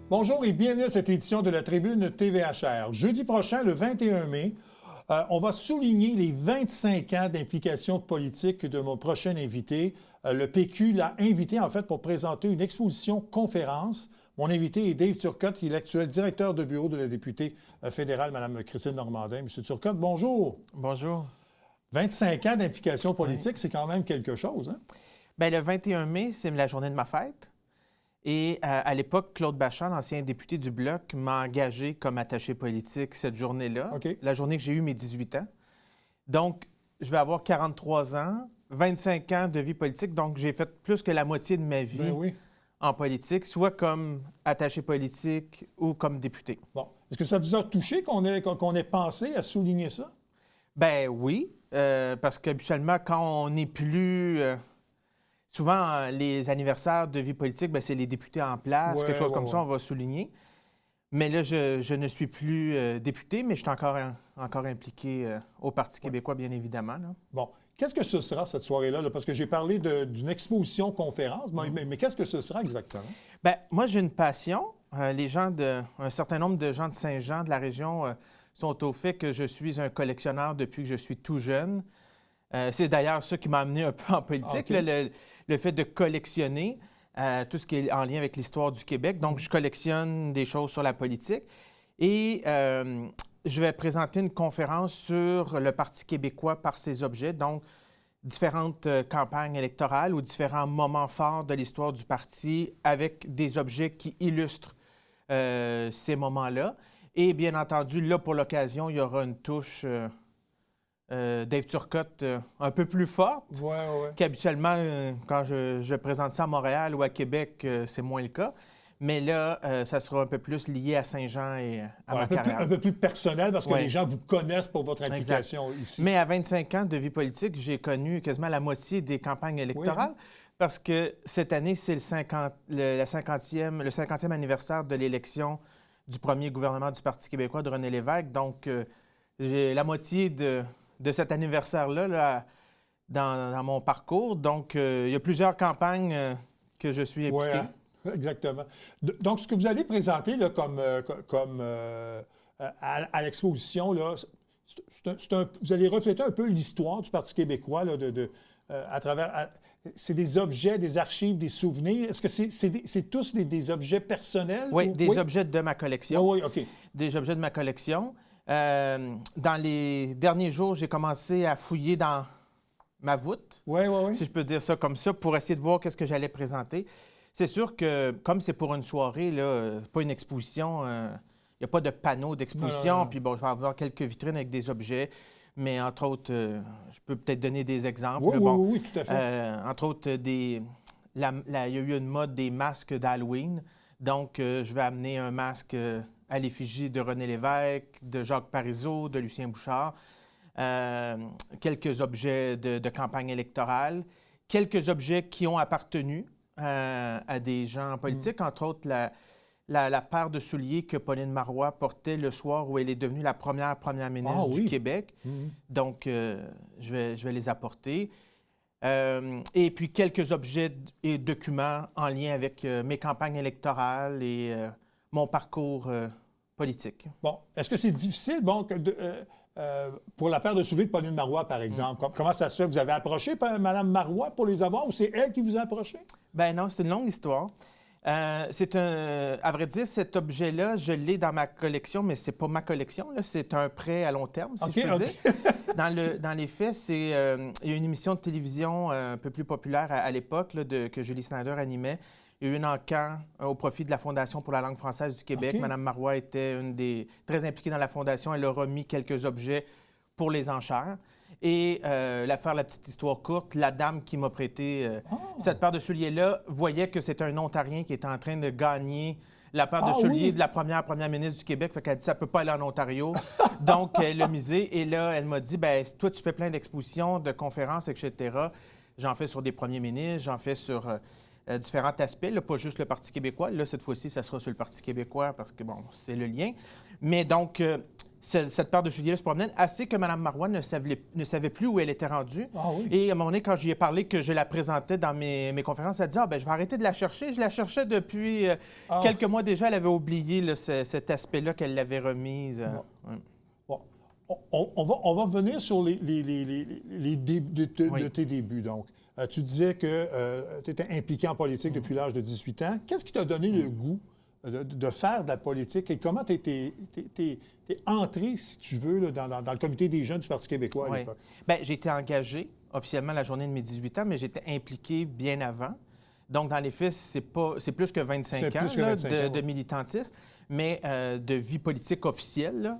Bonjour et bienvenue à cette édition de la Tribune TVHR. Jeudi prochain, le 21 mai, on va souligner les 25 ans d'implication politique de mon prochain invité. Le PQ l'a invité, en fait, pour présenter une exposition-conférence. Mon invité est Dave Turcotte, il est l'actuel directeur de bureau de la députée fédérale, Mme Christine Normandin. Monsieur Turcotte, bonjour. Bonjour. 25 ans d'implication politique, c'est quand même quelque chose, hein? Bien, le 21 mai, c'est la journée de ma fête. Et à l'époque, Claude Bachand, l'ancien député du Bloc, m'a engagé comme attaché politique cette journée-là, la journée que j'ai eu mes 18 ans. Donc, je vais avoir 43 ans, 25 ans de vie politique, donc j'ai fait plus que la moitié de ma vie en politique, soit comme attaché politique ou comme député. Bon. Est-ce que ça vous a touché qu'on ait pensé à souligner ça? Ben oui, parce qu'habituellement, quand on n'est plus... souvent, les anniversaires de vie politique, bien, c'est les députés en place, quelque chose comme ça, on va souligner. Mais là, je ne suis plus député, mais je suis encore impliqué au Parti québécois, bien évidemment. Là. Bon. Qu'est-ce que ce sera, cette soirée-là? Là? Parce que j'ai parlé d'une exposition-conférence, mais qu'est-ce que ce sera exactement? Bien, moi, j'ai une passion. Un certain nombre de gens de Saint-Jean, de la région, sont au fait que je suis un collectionneur depuis que je suis tout jeune. C'est d'ailleurs ça qui m'a amené un peu en politique, le fait de collectionner tout ce qui est en lien avec l'histoire du Québec. Donc, je collectionne des choses sur la politique. Et je vais présenter une conférence sur le Parti québécois par ses objets, donc différentes campagnes électorales ou différents moments forts de l'histoire du parti avec des objets qui illustrent ces moments-là. Et bien entendu, là, pour l'occasion, il y aura une touche... Dave Turcotte un peu plus forte qu'habituellement quand je présente ça à Montréal ou à Québec, c'est moins le cas. Mais là, ça sera un peu plus lié à Saint-Jean et à ma carrière. Un peu plus personnel parce que les gens vous connaissent pour votre implication ici. Mais à 25 ans de vie politique, j'ai connu quasiment la moitié des campagnes électorales parce que cette année, c'est le 50e anniversaire de l'élection du premier gouvernement du Parti québécois de René Lévesque. Donc, j'ai la moitié de cet anniversaire-là dans mon parcours. Donc, il y a plusieurs campagnes que je suis impliqué. Oui, exactement. Donc, ce que vous allez présenter là, à l'exposition, là, vous allez refléter un peu l'histoire du Parti québécois là, à travers... c'est des objets, des archives, des souvenirs. Est-ce que c'est tous des objets personnels? Oui, objets de ma collection. Oui, OK. Des objets de ma collection. Dans les derniers jours, j'ai commencé à fouiller dans ma voûte, si je peux dire ça comme ça, pour essayer de voir qu'est-ce que j'allais présenter. C'est sûr que, comme c'est pour une soirée, là, pas une exposition, il n'y a pas de panneau d'exposition, puis bon, je vais avoir quelques vitrines avec des objets, mais entre autres, je peux peut-être donner des exemples. Oui, tout à fait. Entre autres, il y a eu une mode des masques d'Halloween, donc je vais amener un masque... à l'effigie de René Lévesque, de Jacques Parizeau, de Lucien Bouchard, quelques objets de campagne électorale, quelques objets qui ont appartenu à des gens politiques, entre autres la paire de souliers que Pauline Marois portait le soir où elle est devenue la première ministre du Québec. Donc, je vais les apporter. Et puis, quelques objets et documents en lien avec mes campagnes électorales et... mon parcours politique. Bon, est-ce que c'est difficile, pour la paire de souliers de Pauline Marois, par exemple? Comment ça se fait? Vous avez approché Mme Marois pour les avoir ou c'est elle qui vous a approché? Ben non, c'est une longue histoire. À vrai dire, cet objet-là, je l'ai dans ma collection, mais c'est pas ma collection, là. C'est un prêt à long terme, si je peux dire. Dans les faits, il y a une émission de télévision un peu plus populaire à l'époque là, que Julie Snyder animait. Il y a eu une encan au profit de la Fondation pour la langue française du Québec. Mme Marois était très impliquée dans la Fondation. Elle a remis quelques objets pour les enchères. Et la petite histoire courte, la dame qui m'a prêté cette paire de souliers-là voyait que c'était un Ontarien qui était en train de gagner la paire de souliers de la première ministre du Québec. Fait qu'elle a dit, ça ne peut pas aller en Ontario. Donc, elle l'a misé. Et là, elle m'a dit, bien, toi, tu fais plein d'expositions, de conférences, etc. J'en fais sur des premiers ministres, j'en fais sur... différents aspects, là, pas juste le Parti québécois. Là, cette fois-ci, ça sera sur le Parti québécois parce que, bon, c'est le lien. Mais donc, cette paire de souliers-là se promenait, assez que Mme Marois ne savait plus où elle était rendue. Ah oui? Et à un moment donné, quand je lui ai parlé que je la présentais dans mes conférences, elle a dit « Ah, ben je vais arrêter de la chercher. Je la cherchais depuis quelques mois déjà. Elle avait oublié là, cet aspect-là qu'elle l'avait remise. Bon. Bon. On va revenir sur les débuts de tes débuts. Donc, tu disais que tu étais impliqué en politique depuis l'âge de 18 ans. Qu'est-ce qui t'a donné le goût de faire de la politique et comment tu es entré, si tu veux, là, dans le comité des jeunes du Parti québécois à l'époque? Bien, j'ai été engagé officiellement la journée de mes 18 ans, mais j'étais impliqué bien avant. Donc, dans les faits, c'est plus que 25 ans de militantisme, mais de vie politique officielle.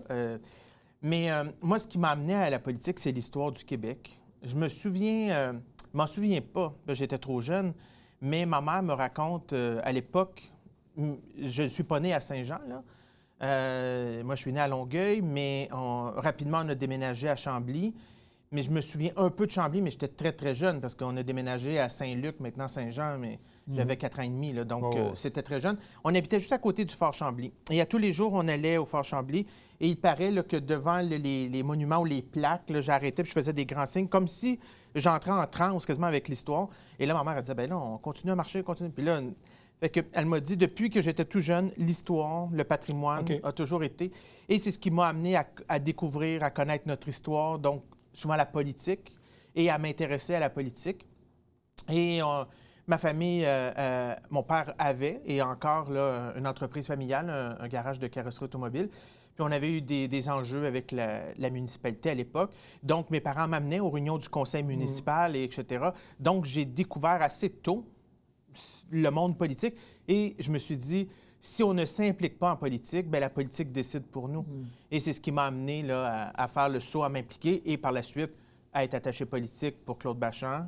Moi, ce qui m'a amené à la politique, c'est l'histoire du Québec. Je m'en souviens pas, j'étais trop jeune, mais ma mère me raconte à l'époque, je ne suis pas né à Saint-Jean, là. Moi, je suis né à Longueuil, mais rapidement, on a déménagé à Chambly. Mais je me souviens un peu de Chambly, mais j'étais très, très jeune parce qu'on a déménagé à Saint-Luc, maintenant Saint-Jean, mais j'avais 4 ans et demi, là, donc c'était très jeune. On habitait juste à côté du Fort Chambly. Et à tous les jours, on allait au Fort Chambly et il paraît là, que devant les monuments ou les plaques, j'arrêtais puis je faisais des grands signes, comme si j'entrais en transe quasiment avec l'histoire. Et là, ma mère, elle disait, bien là, on continue à marcher, continue. Puis là, elle m'a dit, depuis que j'étais tout jeune, l'histoire, le patrimoine a toujours été. Et c'est ce qui m'a amené à découvrir, à connaître notre histoire, donc souvent la politique, et à m'intéresser à la politique. Et ma famille, mon père avait, et encore, là, une entreprise familiale, un garage de carrosserie automobile. Puis on avait eu des enjeux avec la municipalité à l'époque. Donc, mes parents m'amenaient aux réunions du conseil municipal, etc. Donc, j'ai découvert assez tôt le monde politique. Et je me suis dit, si on ne s'implique pas en politique, bien, la politique décide pour nous. Et c'est ce qui m'a amené là, à faire le saut, à m'impliquer et par la suite à être attaché politique pour Claude Bachand.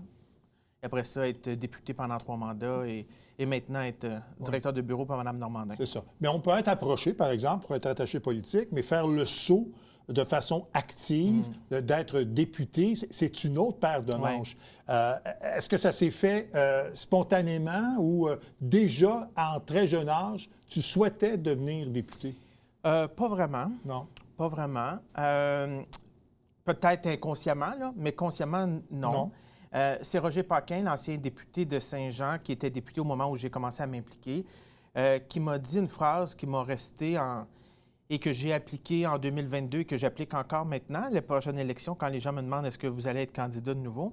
Et après ça, être député pendant 3 mandats et maintenant être directeur de bureau pour Mme Normandin. C'est ça. Mais on peut être approché, par exemple, pour être attaché politique, mais faire le saut de façon active, d'être député, c'est une autre paire de manches. Est-ce que ça s'est fait spontanément ou déjà, en très jeune âge, tu souhaitais devenir député? Pas vraiment. Non. Pas vraiment. Peut-être inconsciemment, là, mais consciemment, non. C'est Roger Paquin, l'ancien député de Saint-Jean, qui était député au moment où j'ai commencé à m'impliquer, qui m'a dit une phrase qui m'a resté et que j'ai appliquée en 2022 et que j'applique encore maintenant, les prochaines élections, quand les gens me demandent est-ce que vous allez être candidat de nouveau.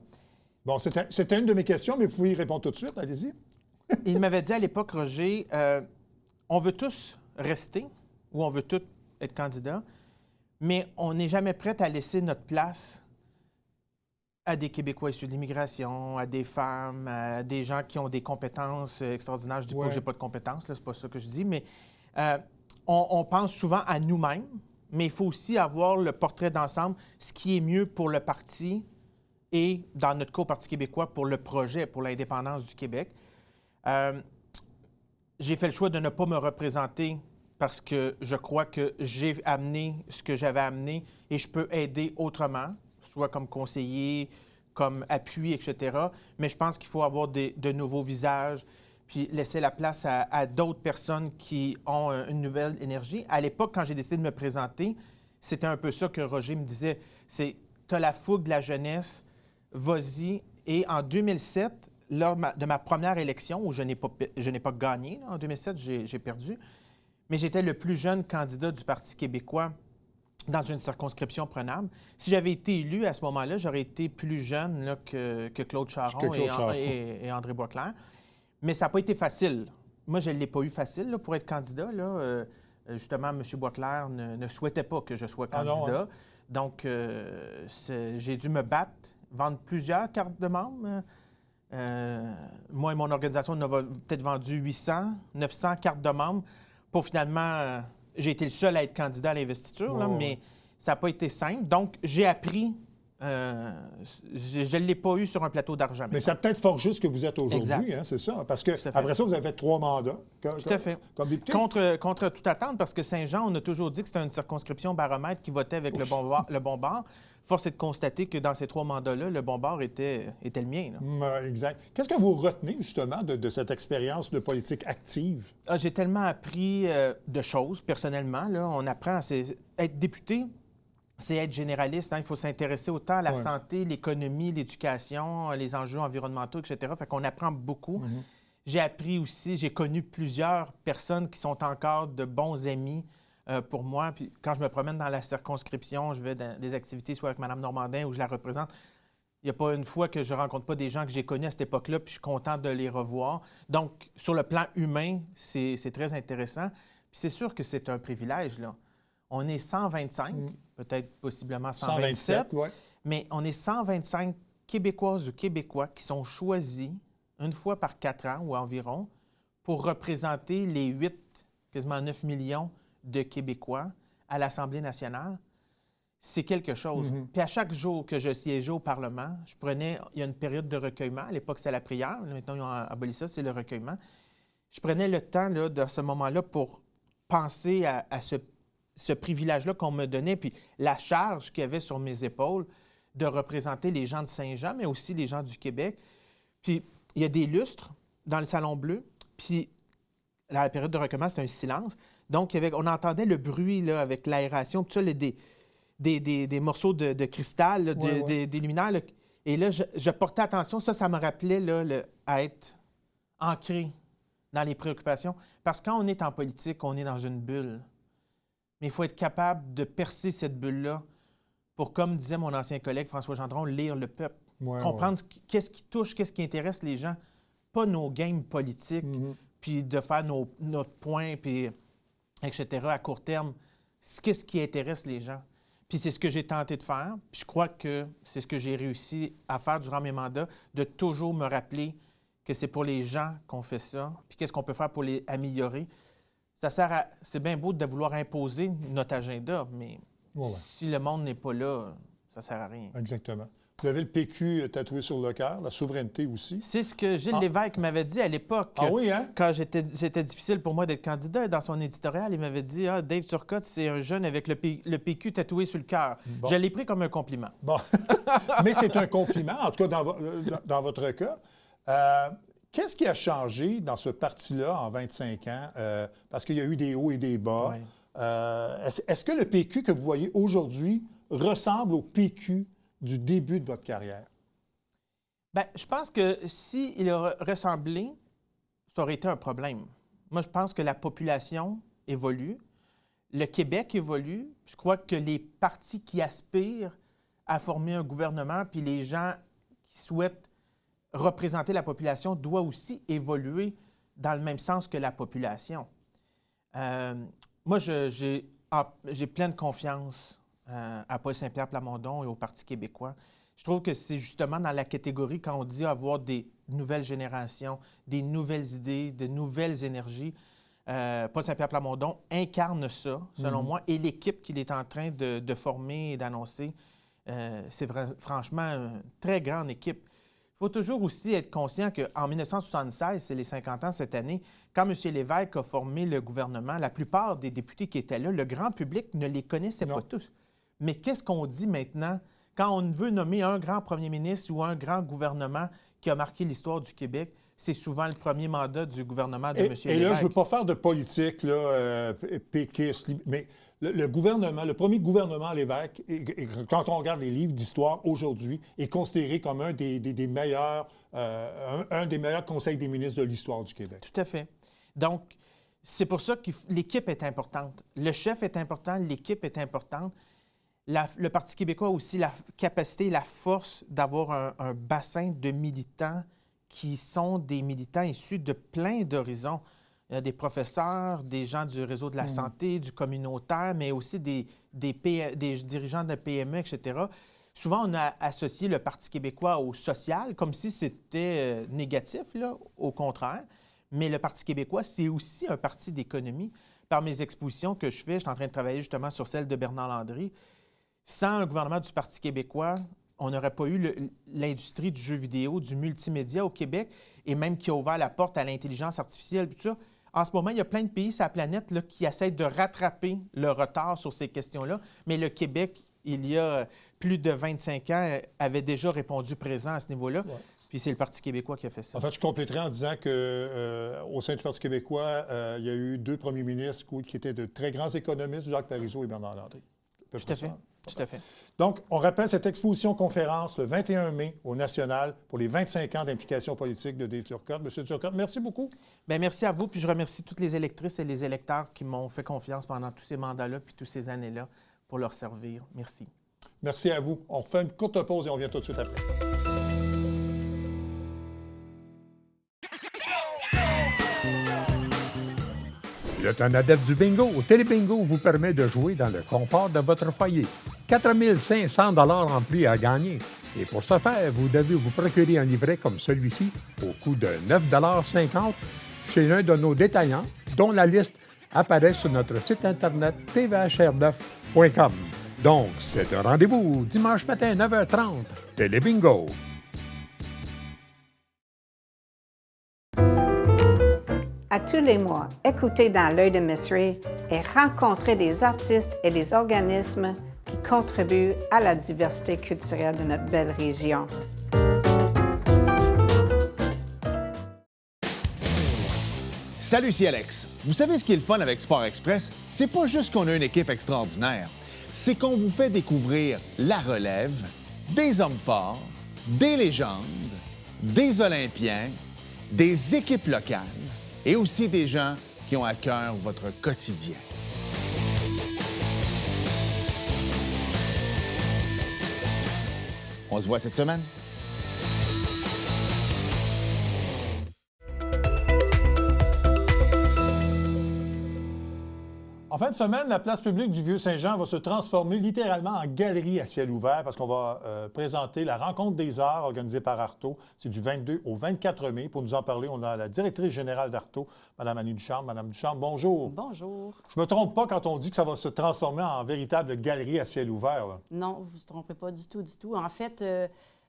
Bon, c'était une de mes questions, mais vous pouvez y répondre tout de suite. Allez-y. Il m'avait dit à l'époque, Roger, on veut tous rester ou on veut tous être candidats, mais on n'est jamais prêt à laisser notre place à des Québécois issus de l'immigration, à des femmes, à des gens qui ont des compétences extraordinaires. Je ne dis pas que je n'ai pas de compétences, c'est pas ça que je dis, mais on pense souvent à nous-mêmes, mais il faut aussi avoir le portrait d'ensemble, ce qui est mieux pour le parti et, dans notre cas, au Parti québécois, pour le projet, pour l'indépendance du Québec. J'ai fait le choix de ne pas me représenter parce que je crois que j'ai amené ce que j'avais amené et je peux aider autrement, soit comme conseiller, comme appui, etc. Mais je pense qu'il faut avoir de nouveaux visages, puis laisser la place à d'autres personnes qui ont une nouvelle énergie. À l'époque, quand j'ai décidé de me présenter, c'était un peu ça que Roger me disait. C'est, t'as la fougue de la jeunesse, vas-y. Et en 2007, lors de ma première élection, où je n'ai pas gagné, là, en 2007, j'ai perdu, mais j'étais le plus jeune candidat du Parti québécois dans une circonscription prenable. Si j'avais été élu à ce moment-là, j'aurais été plus jeune là, que Claude Charron et André Boisclair. Mais ça n'a pas été facile. Moi, je ne l'ai pas eu facile là, pour être candidat. Là. Justement, M. Boisclair ne souhaitait pas que je sois candidat. Donc, j'ai dû me battre, vendre plusieurs cartes de membres. Moi et mon organisation, on a peut-être vendu 800, 900 cartes de membres pour finalement... j'ai été le seul à être candidat à l'investiture, mais ça n'a pas été simple. Donc, j'ai appris Je ne l'ai pas eu sur un plateau d'argent. Mais ça a peut-être forgé ce que vous êtes aujourd'hui, Exact. hein, c'est ça? Parce que Tout à fait. après ça, vous avez fait 3 mandats Tout à fait. comme député. Contre toute attente, parce que Saint-Jean, on a toujours dit que c'était une circonscription baromètre qui votait avec le bon bord. Force est de constater que dans ces 3 mandats-là, le bon bord était le mien. Là. Exact. Qu'est-ce que vous retenez justement de cette expérience de politique active? J'ai tellement appris de choses, personnellement. Là. On apprend être député, c'est être généraliste. Hein. Il faut s'intéresser autant à la santé, l'économie, l'éducation, les enjeux environnementaux, etc. Fait qu'on apprend beaucoup. J'ai appris aussi, j'ai connu plusieurs personnes qui sont encore de bons amis pour moi. Puis quand je me promène dans la circonscription, je vais dans des activités soit avec Mme Normandin où je la représente. Il n'y a pas une fois que je ne rencontre pas des gens que j'ai connus à cette époque-là, puis je suis content de les revoir. Donc, sur le plan humain, c'est très intéressant. Puis c'est sûr que c'est un privilège, là. On est 125, peut-être possiblement 127, mais on est 125 Québécoises ou Québécois qui sont choisis une fois par 4 ans ou environ pour représenter les 8, quasiment 9 millions de Québécois à l'Assemblée nationale. C'est quelque chose. Puis à chaque jour que je siégeais au Parlement, il y a une période de recueillement. À l'époque, c'était la prière. Maintenant, ils ont aboli ça, c'est le recueillement. Je prenais le temps là, de ce moment-là pour penser à ce privilège-là qu'on me donnait, puis la charge qu'il y avait sur mes épaules de représenter les gens de Saint-Jean, mais aussi les gens du Québec. Puis il y a des lustres dans le Salon Bleu, puis à la période de recueillement, c'était un silence. Donc, on entendait le bruit là, avec l'aération, puis ça, des morceaux de cristal, là, des luminaires. Là. Et là, je portais attention. Ça me rappelait là, à être ancré dans les préoccupations. Parce que quand on est en politique, on est dans une bulle. Mais il faut être capable de percer cette bulle-là pour, comme disait mon ancien collègue François Gendron, lire le peuple. Comprendre qu'est-ce qui touche, qu'est-ce qui intéresse les gens. Pas nos games politiques, puis de faire notre point, puis etc. à court terme. Qu'est-ce qui intéresse les gens? Puis c'est ce que j'ai tenté de faire. Puis je crois que c'est ce que j'ai réussi à faire durant mes mandats, de toujours me rappeler que c'est pour les gens qu'on fait ça, puis qu'est-ce qu'on peut faire pour les améliorer. C'est bien beau de vouloir imposer notre agenda, mais si le monde n'est pas là, ça ne sert à rien. Exactement. Vous avez le PQ tatoué sur le cœur, la souveraineté aussi. C'est ce que Gilles Lévesque m'avait dit à l'époque. Ah oui, hein? Quand c'était difficile pour moi d'être candidat. Dans son éditorial, il m'avait dit « Ah, Dave Turcotte, c'est un jeune avec le PQ tatoué sur le cœur. Bon. Je l'ai pris comme un compliment. Bon. Mais c'est un compliment, en tout cas dans votre cas. Qu'est-ce qui a changé dans ce parti-là en 25 ans? Parce qu'il y a eu des hauts et des bas. Oui. Est-ce que le PQ que vous voyez aujourd'hui ressemble au PQ du début de votre carrière? Bien, je pense que s'il aurait ressemblé, ça aurait été un problème. Moi, je pense que la population évolue, le Québec évolue. Je crois que les partis qui aspirent à former un gouvernement, puis les gens qui souhaitent représenter la population doivent aussi évoluer dans le même sens que la population. Moi, j'ai pleine confiance à Paul Saint-Pierre Plamondon et au Parti québécois. Je trouve que c'est justement dans la catégorie quand on dit avoir des nouvelles générations, des nouvelles idées, de nouvelles énergies. Paul Saint-Pierre Plamondon incarne ça, selon moi, et l'équipe qu'il est en train de former et d'annoncer, c'est franchement une très grande équipe. Il faut toujours aussi être conscient qu'en 1976, c'est les 50 ans cette année, quand M. Lévesque a formé le gouvernement, la plupart des députés qui étaient là, le grand public ne les connaissait pas tous. Mais qu'est-ce qu'on dit maintenant quand on veut nommer un grand premier ministre ou un grand gouvernement qui a marqué l'histoire du Québec? C'est souvent le premier mandat du gouvernement de M. Lévesque. Et là, je ne veux pas faire de politique péquiste, mais le gouvernement, le premier gouvernement Lévesque, quand on regarde les livres d'histoire aujourd'hui, est considéré comme un des meilleurs conseils des ministres de l'histoire du Québec. Tout à fait. Donc, c'est pour ça que l'équipe est importante. Le chef est important, l'équipe est importante. Le Parti québécois a aussi la capacité, la force d'avoir un bassin de militants qui sont des militants issus de plein d'horizons. Il y a des professeurs, des gens du réseau de la santé, du communautaire, mais aussi des dirigeants de PME, etc. Souvent, on a associé le Parti québécois au social, comme si c'était négatif, là, au contraire. Mais le Parti québécois, c'est aussi un parti d'économie. Par mes expositions que je fais, je suis en train de travailler justement sur celle de Bernard Landry. Sans un gouvernement du Parti québécois, on n'aurait pas eu l'industrie du jeu vidéo, du multimédia au Québec, et même qui a ouvert la porte à l'intelligence artificielle, tout ça. En ce moment, il y a plein de pays sur la planète là, qui essaient de rattraper le retard sur ces questions-là, mais le Québec, il y a plus de 25 ans, avait déjà répondu présent à ce niveau-là. Ouais. Puis c'est le Parti québécois qui a fait ça. En fait, je compléterai en disant qu'au sein du Parti québécois, il y a eu 2 premiers ministres qui étaient de très grands économistes, Jacques Parizeau et Bernard Landry. Tout à fait. Tout à fait. Donc, on rappelle cette exposition-conférence le 21 mai au National pour les 25 ans d'implication politique de Dave Turcotte. Monsieur Turcotte, merci beaucoup. Bien, merci à vous, puis je remercie toutes les électrices et les électeurs qui m'ont fait confiance pendant tous ces mandats-là puis toutes ces années-là pour leur servir. Merci. Merci à vous. On refait une courte pause et on revient tout de suite après. Le temps adepte du bingo, Télébingo vous permet de jouer dans le confort de votre foyer. 4 500 $ en prix à gagner. Et pour ce faire, vous devez vous procurer un livret comme celui-ci au coût de 9,50 $ chez l'un de nos détaillants, dont la liste apparaît sur notre site internet tvhr9.com. Donc, c'est un rendez-vous dimanche matin 9h30. Télébingo. À tous les mois, écoutez Dans l'œil de Miss Ray et rencontrez des artistes et des organismes qui contribuent à la diversité culturelle de notre belle région. Salut, c'est Alex. Vous savez ce qui est le fun avec Sport Express? C'est pas juste qu'on a une équipe extraordinaire. C'est qu'on vous fait découvrir la relève, des hommes forts, des légendes, des Olympiens, des équipes locales et aussi des gens qui ont à cœur votre quotidien. On se voit cette semaine. En fin de semaine, la place publique du Vieux-Saint-Jean va se transformer littéralement en galerie à ciel ouvert parce qu'on va présenter la Rencontre des arts organisée par Arto. C'est du 22 au 24 mai. Pour nous en parler, on a la directrice générale d'Arto, Mme Annie Ducharme. Madame Ducharme, bonjour. Bonjour. Je ne me trompe pas quand on dit que ça va se transformer en véritable galerie à ciel ouvert, là. Non, vous ne vous trompez pas du tout, du tout. En fait,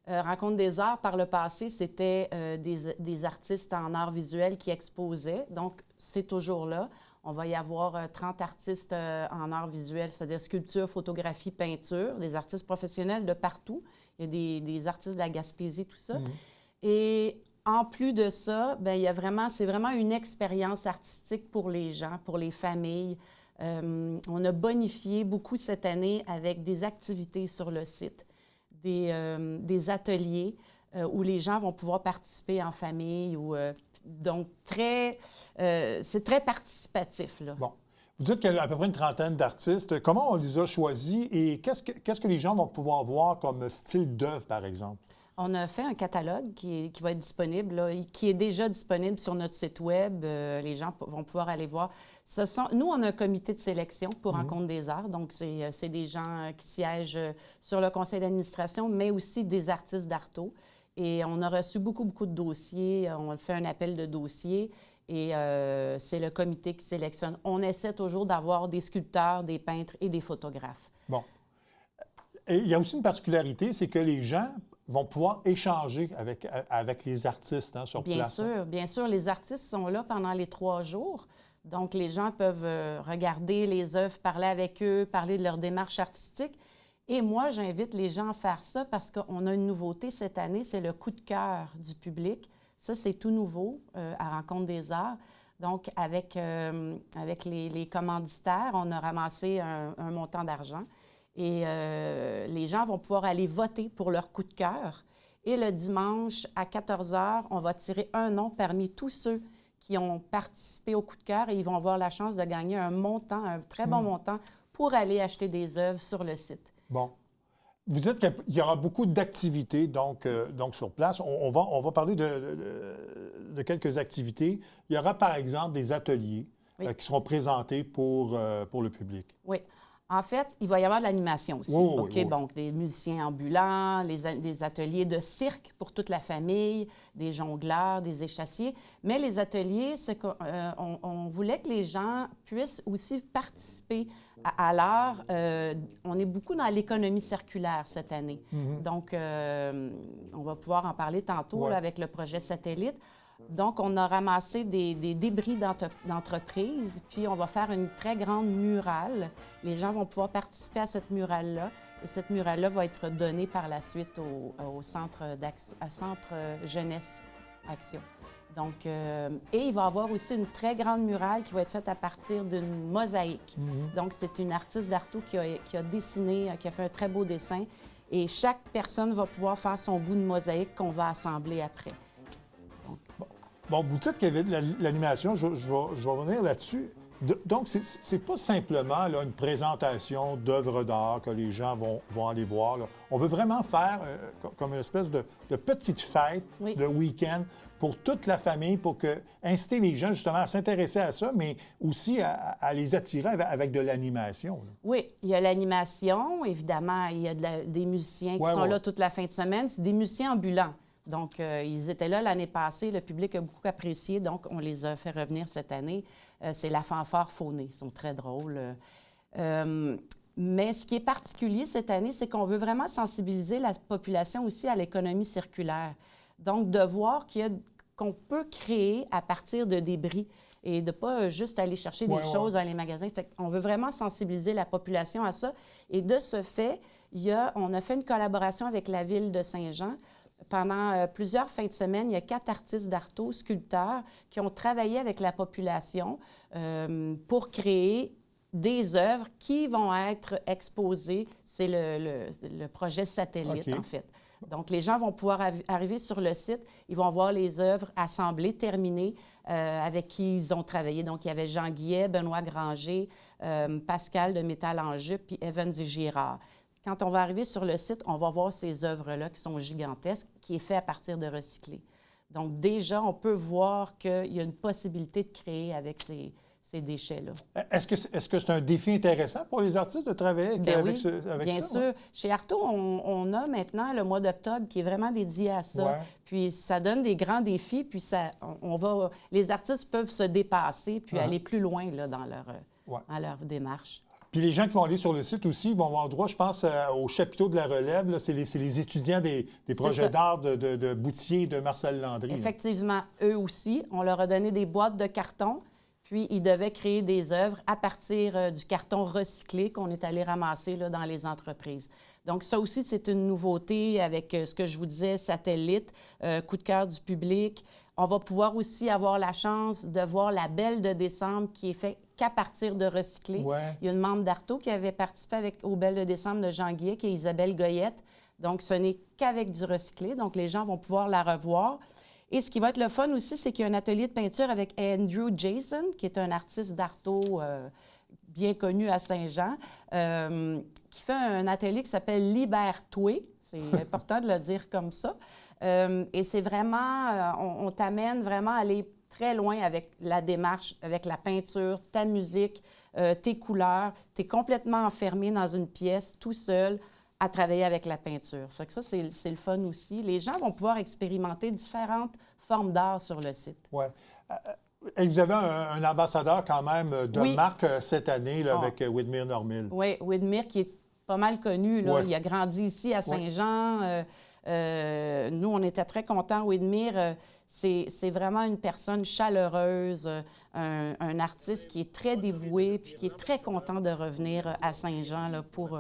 Rencontre des arts, par le passé, c'était des artistes en arts visuels qui exposaient. Donc, c'est toujours là. On va y avoir 30 artistes en arts visuels, c'est-à-dire sculpture, photographie, peinture, des artistes professionnels de partout. Il y a des artistes de la Gaspésie, tout ça. Et en plus de ça, bien, c'est vraiment une expérience artistique pour les gens, pour les familles. On a bonifié beaucoup cette année avec des activités sur le site, des ateliers où les gens vont pouvoir participer en famille ou... Donc, c'est très participatif, là. Bon. Vous dites qu'il y a à peu près une trentaine d'artistes. Comment on les a choisis et qu'est-ce que les gens vont pouvoir voir comme style d'œuvre, par exemple? On a fait un catalogue qui va être disponible, là, qui est déjà disponible sur notre site Web. Les gens vont pouvoir aller voir. Nous, on a un comité de sélection pour Rencontre des arts. Donc, c'est des gens qui siègent sur le conseil d'administration, mais aussi des artistes d'Arto. Et on a reçu beaucoup de dossiers. On fait un appel de dossiers et c'est le comité qui sélectionne. On essaie toujours d'avoir des sculpteurs, des peintres et des photographes. Bon. Et il y a aussi une particularité, c'est que les gens vont pouvoir échanger avec les artistes sur place. Bien sûr. Les artistes sont là pendant les 3 jours. Donc, les gens peuvent regarder les œuvres, parler avec eux, parler de leur démarche artistique. Et moi, j'invite les gens à faire ça parce qu'on a une nouveauté cette année, c'est le coup de cœur du public. Ça, c'est tout nouveau à Rencontre des arts. Donc, avec les commanditaires, on a ramassé un montant d'argent et les gens vont pouvoir aller voter pour leur coup de cœur. Et le dimanche, à 14 h, on va tirer un nom parmi tous ceux qui ont participé au coup de cœur et ils vont avoir la chance de gagner un montant, un très bon montant, pour aller acheter des œuvres sur le site. Bon. Vous dites qu'il y aura beaucoup d'activités donc sur place. On va parler de quelques activités. Il y aura par exemple des ateliers qui seront présentés pour le public. Oui. En fait, il va y avoir de l'animation aussi. Oui, oui, OK, oui. donc des musiciens ambulants, des ateliers de cirque pour toute la famille, des jongleurs, des échassiers. Mais les ateliers, c'est qu'on voulait que les gens puissent aussi participer à l'art. On est beaucoup dans l'économie circulaire cette année. Donc, on va pouvoir en parler tantôt Ouais. là, avec le projet Satellite. Donc, on a ramassé des débris d'entreprise, puis on va faire une très grande murale. Les gens vont pouvoir participer à cette murale-là, et cette murale-là va être donnée par la suite au centre Jeunesse Action. Donc, et il va y avoir aussi une très grande murale qui va être faite à partir d'une mosaïque. Donc, c'est une artiste d'Artaud qui a dessiné, qui a fait un très beau dessin, et chaque personne va pouvoir faire son bout de mosaïque qu'on va assembler après. Bon, vous dites qu'il y avait de l'animation, je vais revenir là-dessus. Donc, c'est pas simplement là, une présentation d'œuvres d'art que les gens vont aller voir. Là. On veut vraiment faire comme une espèce de petite fête Oui. de week-end pour toute la famille, pour inciter les gens justement à s'intéresser à ça, mais aussi à les attirer avec de l'animation. Là. Oui, il y a l'animation, évidemment, il y a des musiciens qui sont là toute la fin de semaine. C'est des musiciens ambulants. Donc, ils étaient là l'année passée. Le public a beaucoup apprécié, donc on les a fait revenir cette année. C'est la fanfare faunée. Ils sont très drôles. Mais ce qui est particulier cette année, c'est qu'on veut vraiment sensibiliser la population aussi à l'économie circulaire. Donc, de voir qu'on peut créer à partir de débris et de ne pas juste aller chercher des choses dans les magasins. Fait qu'on veut vraiment sensibiliser la population à ça. Et de ce fait, on a fait une collaboration avec la Ville de Saint-Jean. Pendant plusieurs fins de semaine, il y a 4 artistes d'Artaud, sculpteurs, qui ont travaillé avec la population pour créer des œuvres qui vont être exposées. C'est le projet Satellite, OK. en fait. Donc, les gens vont pouvoir arriver sur le site, ils vont voir les œuvres assemblées, terminées, avec qui ils ont travaillé. Donc, il y avait Jean Guillet, Benoît Granger, Pascal de Métal en Jupe, puis Evans et Girard. Quand on va arriver sur le site, on va voir ces œuvres-là qui sont gigantesques, qui est fait à partir de recyclés. Donc, déjà, on peut voir qu'il y a une possibilité de créer avec ces déchets-là. Est-ce que c'est un défi intéressant pour les artistes de travailler avec ça? Bien sûr. Ouais? Chez Artaud, on a maintenant le mois d'octobre qui est vraiment dédié à ça. Ouais. Puis ça donne des grands défis, puis les artistes peuvent se dépasser puis aller plus loin là, dans leur démarche. Puis les gens qui vont aller sur le site aussi vont avoir droit, je pense, au chapiteau de la relève. Là, c'est les étudiants des projets d'art de Boutier et de Marcel Landry. Effectivement, eux aussi, on leur a donné des boîtes de carton, puis ils devaient créer des œuvres à partir du carton recyclé qu'on est allé ramasser là, dans les entreprises. Donc ça aussi, c'est une nouveauté avec ce que je vous disais, Satellite, coup de cœur du public. On va pouvoir aussi avoir la chance de voir la Belle de décembre qui est faite qu'à partir de recyclés. Ouais. Il y a une membre d'Artaud qui avait participé aux Belles de décembre de Jean Guillet, qui est Isabelle Goyette. Donc, ce n'est qu'avec du recyclé. Donc, les gens vont pouvoir la revoir. Et ce qui va être le fun aussi, c'est qu'il y a un atelier de peinture avec Andrew Jason, qui est un artiste d'Artaud bien connu à Saint-Jean, qui fait un atelier qui s'appelle Libère-toi. C'est important de le dire comme ça. Et c'est vraiment, on t'amène vraiment à aller très loin avec la démarche, avec la peinture, ta musique, tes couleurs. Tu es complètement enfermé dans une pièce, tout seul, à travailler avec la peinture. Fait que ça, c'est le fun aussi. Les gens vont pouvoir expérimenter différentes formes d'art sur le site. Oui. Et vous avez un ambassadeur quand même de marque cette année là, avec Widmer Normil. Oui, Widmer qui est pas mal connu. Là. Ouais. Il a grandi ici à Saint-Jean. Nous, on était très contents. Widmer, c'est vraiment une personne chaleureuse, un artiste qui est très dévoué puis qui est très content de revenir à Saint-Jean là, pour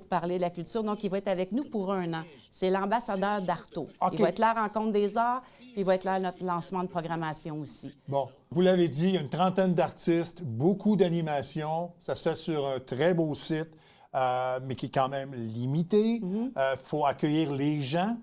parler de la culture. Donc, il va être avec nous pour 1 an. C'est l'ambassadeur d'Artaud. Okay. Il va être là à la Rencontre des arts, puis il va être là à notre lancement de programmation aussi. Bon, vous l'avez dit, il y a une trentaine d'artistes, beaucoup d'animations. Ça se fait sur un très beau site, mais qui est quand même limité. Il faut accueillir les gens.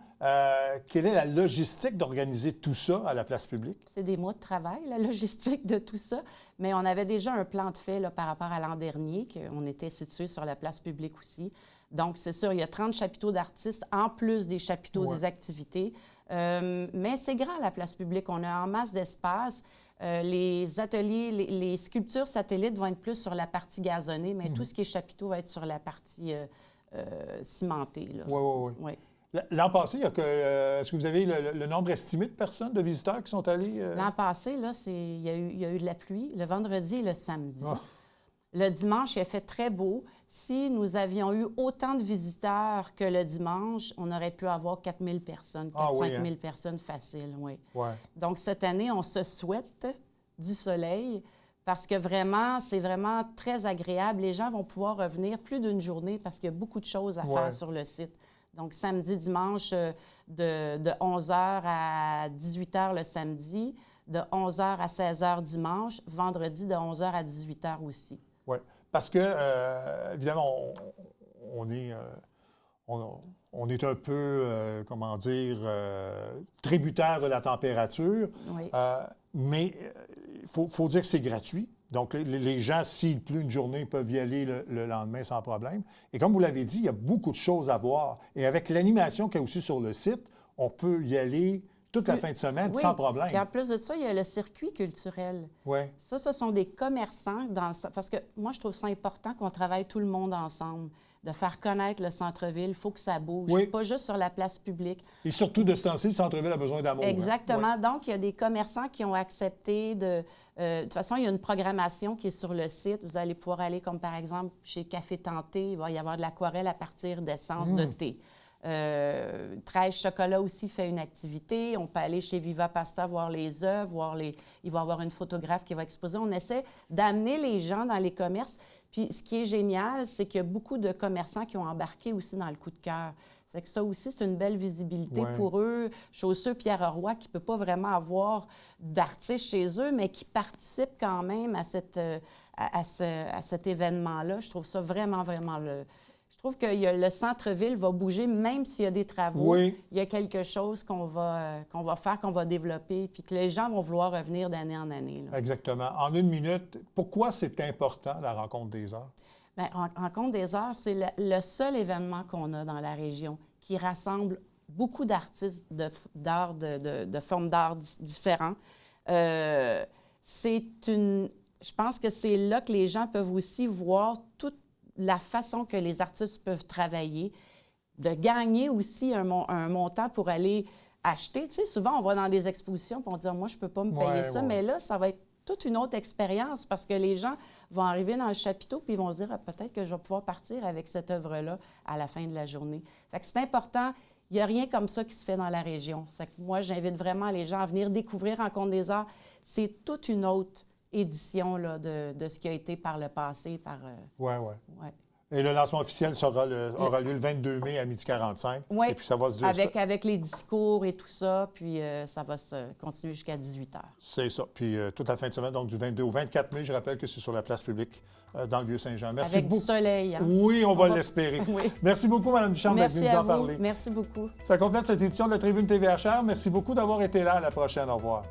Quelle est la logistique d'organiser tout ça à la place publique? C'est des mois de travail, la logistique de tout ça, mais on avait déjà un plan de fait là, par rapport à l'an dernier, qu'on était situé sur la place publique aussi. Donc, c'est sûr, il y a 30 chapiteaux d'artistes, en plus des chapiteaux des activités. Mais c'est grand, la place publique. On a en masse d'espace. Les ateliers, les sculptures satellites vont être plus sur la partie gazonnée, mais tout ce qui est chapiteau va être sur la partie cimentée. Oui. L'an passé, est-ce que vous avez le nombre estimé de personnes, de visiteurs qui sont allés? L'an passé, là, il y a eu de la pluie le vendredi et le samedi. Oh. Le dimanche, il a fait très beau. Si nous avions eu autant de visiteurs que le dimanche, on aurait pu avoir 4 000 personnes, 4 5 000 personnes faciles, oui. Ouais. Donc, cette année, on se souhaite du soleil parce que vraiment, c'est vraiment très agréable. Les gens vont pouvoir revenir plus d'une journée parce qu'il y a beaucoup de choses à faire sur le site. Donc, samedi, dimanche, de 11h à 18h le samedi, de 11h à 16h dimanche, vendredi de 11h à 18h aussi. Oui, parce que, évidemment, on est un peu, comment dire, tributaire de la température, Oui. mais il faut dire que c'est gratuit. Donc, les gens, s'il pleut une journée, peuvent y aller le lendemain sans problème. Et comme vous l'avez dit, il y a beaucoup de choses à voir. Et avec l'animation qu'il y a aussi sur le site, on peut y aller toute la fin de semaine sans problème. Puis en plus de ça, il y a le circuit culturel. Oui. Ça, ce sont des commerçants, parce que moi, je trouve ça important qu'on travaille tout le monde ensemble, de faire connaître le centre-ville. Il faut que ça bouge, pas juste sur la place publique. Et surtout, de ce temps-ci, le centre-ville a besoin d'amour. Exactement. Hein? Donc, il y a des commerçants qui ont accepté de... de toute façon, il y a une programmation qui est sur le site. Vous allez pouvoir aller, comme par exemple, chez Café Tenté, il va y avoir de l'aquarelle à partir d'essence de thé. 13 Chocolat aussi fait une activité. On peut aller chez Viva Pasta voir les œuvres, il va y avoir une photographe qui va exposer. On essaie d'amener les gens dans les commerces. Puis ce qui est génial, c'est qu'il y a beaucoup de commerçants qui ont embarqué aussi dans le coup de cœur. C'est que ça aussi, c'est une belle visibilité pour eux. Chausseux Pierre Roy, qui ne peut pas vraiment avoir d'artistes chez eux, mais qui participent quand même à cet événement-là. Je trouve ça vraiment, vraiment... Je trouve que le centre-ville va bouger, même s'il y a des travaux. Oui. Il y a quelque chose qu'on va faire, qu'on va développer, puis que les gens vont vouloir revenir d'année en année. Là. Exactement. En une minute, pourquoi c'est important, la Rencontre des Arts? Bien, Rencontre des Arts, c'est le seul événement qu'on a dans la région qui rassemble beaucoup d'artistes de formes d'art différents. Je pense que c'est là que les gens peuvent aussi voir toute la façon que les artistes peuvent travailler, de gagner aussi un montant pour aller acheter. Tu sais, souvent, on va dans des expositions et on dit « Moi, je ne peux pas me payer ça. » Mais là, ça va être toute une autre expérience parce que les gens vont arriver dans le chapiteau puis ils vont se dire Peut-être que je vais pouvoir partir avec cette œuvre-là à la fin de la journée. » Fait que c'est important. Il n'y a rien comme ça qui se fait dans la région. Fait que moi, j'invite vraiment les gens à venir découvrir Rencontre des Arts. C'est toute une autre édition là, de ce qui a été par le passé. Oui. Et le lancement officiel aura lieu le 22 mai à 12h45. Oui, et puis ça va se avec les discours et tout ça, puis ça va se continuer jusqu'à 18h. C'est ça. Puis toute la fin de semaine, donc du 22 au 24 mai, je rappelle que c'est sur la place publique dans le Vieux-Saint-Jean. Merci avec beaucoup. Du soleil. Hein? Oui, on va l'espérer. Oui. Merci beaucoup, Mme Duchamp, d'être venue nous en parler. Merci beaucoup. Ça complète cette édition de la Tribune TVHR. Merci beaucoup d'avoir été là. À la prochaine. Au revoir.